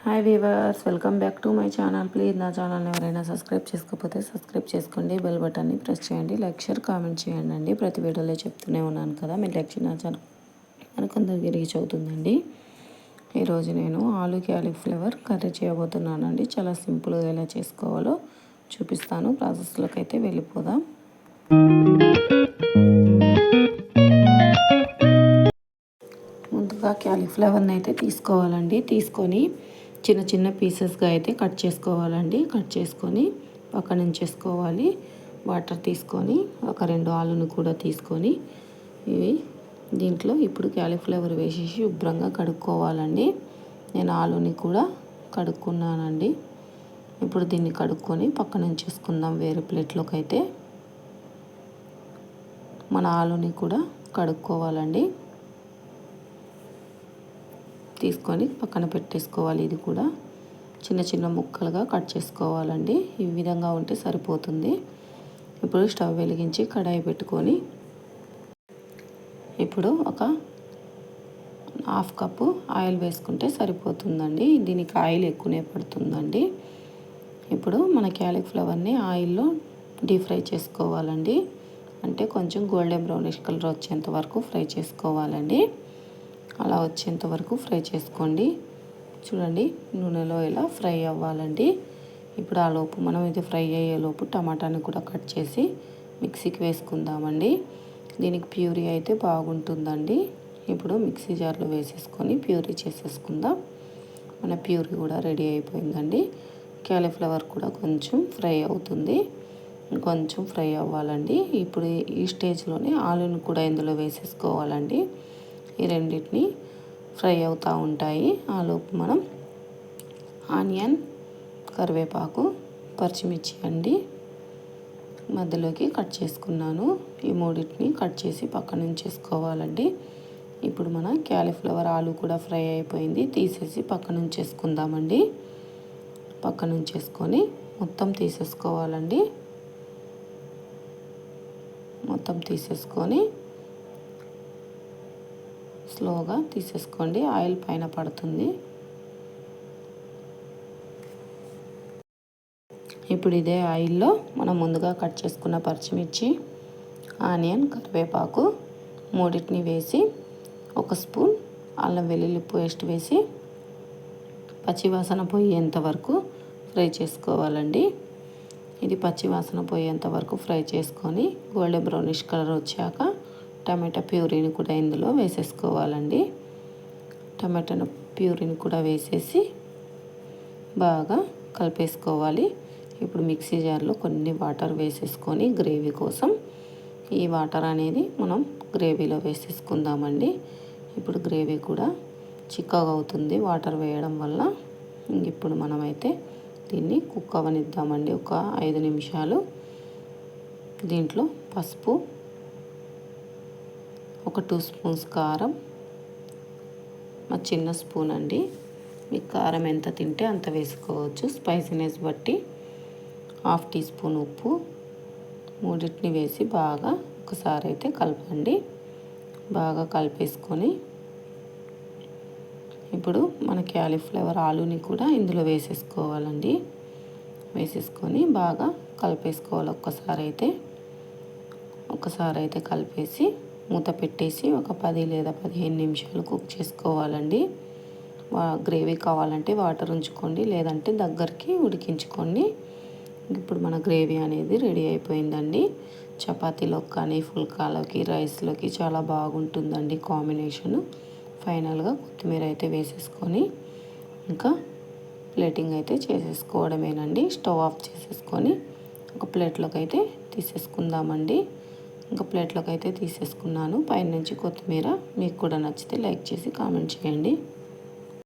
Hi weavers, welcome back to my channel. Please నా ఛానల్ని ఎవరైనా సబ్స్క్రైబ్ చేసుకోకపోతే సబ్స్క్రైబ్ చేసుకోండి, బెల్ బటన్ని ప్రెస్ చేయండి, లైక్ షేర్ కామెంట్ చేయండి అండి. ప్రతి వీడియోలో చెప్తూనే ఉన్నాను కదా, మీరు లైక్ నా ఛానల్ మనకందరికీ రీచ్ అవుతుందండి. ఈరోజు నేను ఆలు క్యాలీఫ్లవర్ కర్రీ చేయబోతున్నానండి. చాలా సింపుల్గా ఎలా చేసుకోవాలో చూపిస్తాను. ప్రాసెస్లోకి అయితే వెళ్ళిపోదాం. ముందుగా క్యాలీఫ్లవర్ని అయితే తీసుకోవాలండి. తీసుకొని చిన్న చిన్న పీసెస్గా అయితే కట్ చేసుకోవాలండి. కట్ చేసుకొని పక్కన ఉంచేసుకోవాలి. వాటర్ తీసుకొని ఒక 2 ఆలుని కూడా తీసుకొని దీంట్లో ఇప్పుడు క్యాలీఫ్లవర్ వేసేసి శుభ్రంగా కడుక్కోవాలండి. నేను ఆలుని కూడా కడుక్కున్నానండి. ఇప్పుడు దీన్ని కడుక్కొని పక్కన ఉంచేసుకుందాం వేరే ప్లేట్లోకి. అయితే మన ఆలుని కూడా కడుక్కోవాలండి. తీసుకొని పక్కన పెట్టేసుకోవాలి. ఇది కూడా చిన్న చిన్న ముక్కలుగా కట్ చేసుకోవాలండి. ఈ విధంగా ఉంటే సరిపోతుంది. ఇప్పుడు స్టవ్ వెలిగించి కడాయి పెట్టుకొని ఇప్పుడు ఒక 1/2 కప్పు ఆయిల్ వేసుకుంటే సరిపోతుందండి. దీనికి ఆయిల్ ఎక్కువనే పడుతుందండి. ఇప్పుడు మన క్యాలీఫ్లవర్ని ఆయిల్లో డీప్ ఫ్రై చేసుకోవాలండి. అంటే కొంచెం గోల్డెన్ బ్రౌనిష్ కలర్ వచ్చేంత వరకు ఫ్రై చేసుకోవాలండి. అలా వచ్చేంత వరకు ఫ్రై చేసుకోండి. చూడండి, నూనెలో ఇలా ఫ్రై అవ్వాలండి. ఇప్పుడు ఆ లోపు మనం ఇది ఫ్రై అయ్యేలోపు టమాటాని కూడా కట్ చేసి మిక్సీకి వేసుకుందామండి. దీనికి ప్యూరీ అయితే బాగుంటుందండి. ఇప్పుడు మిక్సీ జార్లో వేసేసుకొని ప్యూరీ చేసేసుకుందాం. మన ప్యూరీ కూడా రెడీ అయిపోయిందండి. క్యాలీఫ్లవర్ కూడా కొంచెం ఫ్రై అవుతుంది, కొంచెం ఫ్రై అవ్వాలండి. ఇప్పుడు ఈ స్టేజ్లోనే ఆలుని కూడా ఇందులో వేసేసుకోవాలండి. ఈ రెండింటిని ఫ్రై అవుతూ ఉంటాయి. ఆలోపు మనం ఆనియన్, కరివేపాకు, పచ్చిమిర్చి అండి మధ్యలోకి కట్ చేసుకున్నాను. ఈ మూడింటిని కట్ చేసి పక్కన ఉంచేసుకోవాలండి. ఇప్పుడు మన క్యాలీఫ్లవర్ ఆలు కూడా ఫ్రై అయిపోయింది. తీసేసి పక్కన ఉంచేసుకుందామండి. పక్కన ఉంచేసుకొని మొత్తం తీసేసుకోవాలండి. మొత్తం తీసేసుకొని స్లోగా తీసేసుకోండి. ఆయిల్ పైన పడుతుంది. ఇప్పుడు ఇదే ఆయిల్లో మనం ముందుగా కట్ చేసుకున్న పచ్చిమిర్చి, ఆనియన్, కరివేపాకు మూడింటిని వేసి 1 స్పూన్ అల్లం వెల్లుల్లి పేస్ట్ వేసి పచ్చివాసన పోయేంత వరకు ఫ్రై చేసుకోవాలండి. ఇది పచ్చివాసన పోయేంత వరకు ఫ్రై చేసుకొని గోల్డెన్ బ్రౌనిష్ కలర్ వచ్చాక టమాటా ప్యూరీని కూడా ఇందులో వేసేసుకోవాలండి. టమాటా ప్యూరీని కూడా వేసేసి బాగా కలిపేసుకోవాలి. ఇప్పుడు మిక్సీ జార్లో కొన్ని వాటర్ వేసేసుకొని గ్రేవీ కోసం ఈ వాటర్ అనేది మనం గ్రేవీలో వేసేసుకుందామండి. ఇప్పుడు గ్రేవీ కూడా చిక్కగా అవుతుంది వాటర్ వేయడం వల్ల. ఇప్పుడు మనమైతే దీన్ని కుక్ అవ్వనిద్దామండి ఒక 5 నిమిషాలు. దీంట్లో పసుపు, ఒక 2 స్పూన్స్ కారం, మా చిన్న స్పూన్ అండి. మీకు కారం ఎంత తింటే అంత వేసుకోవచ్చు, స్పైసీనెస్ బట్టి. 1/2 టీ స్పూన్ ఉప్పు, మూడింటిని వేసి బాగా ఒకసారి అయితే కలపండి. బాగా కలిపేసుకొని ఇప్పుడు మన క్యాలీఫ్లవర్ ఆలుని కూడా ఇందులో వేసేసుకోవాలండి. వేసేసుకొని బాగా కలిపేసుకోవాలి. ఒకసారి అయితే కలిపేసి మూత పెట్టేసి ఒక 10 లేదా 15 నిమిషాలు కుక్ చేసుకోవాలండి. గ్రేవీ కావాలంటే వాటర్ ఉంచుకోండి, లేదంటే దగ్గరికి ఉడికించుకోండి. ఇప్పుడు మన గ్రేవీ అనేది రెడీ అయిపోయిందండి. చపాతీలోకి కానీ ఫుల్కాలోకి, రైస్లోకి చాలా బాగుంటుందండి కాంబినేషను. ఫైనల్గా కొత్తిమీర అయితే వేసేసుకొని ఇంకా ప్లేటింగ్ అయితే చేసేసుకోవడమేనండి. స్టవ్ ఆఫ్ చేసేసుకొని ఒక ప్లేట్లోకి అయితే తీసేసుకుందామండి. ఇంకా ప్లేట్లోకి అయితే తీసేసుకున్నాను. పైనుంచి కొత్తిమీర. మీకు కూడా నచ్చితే లైక్ చేసి కామెంట్ చేయండి.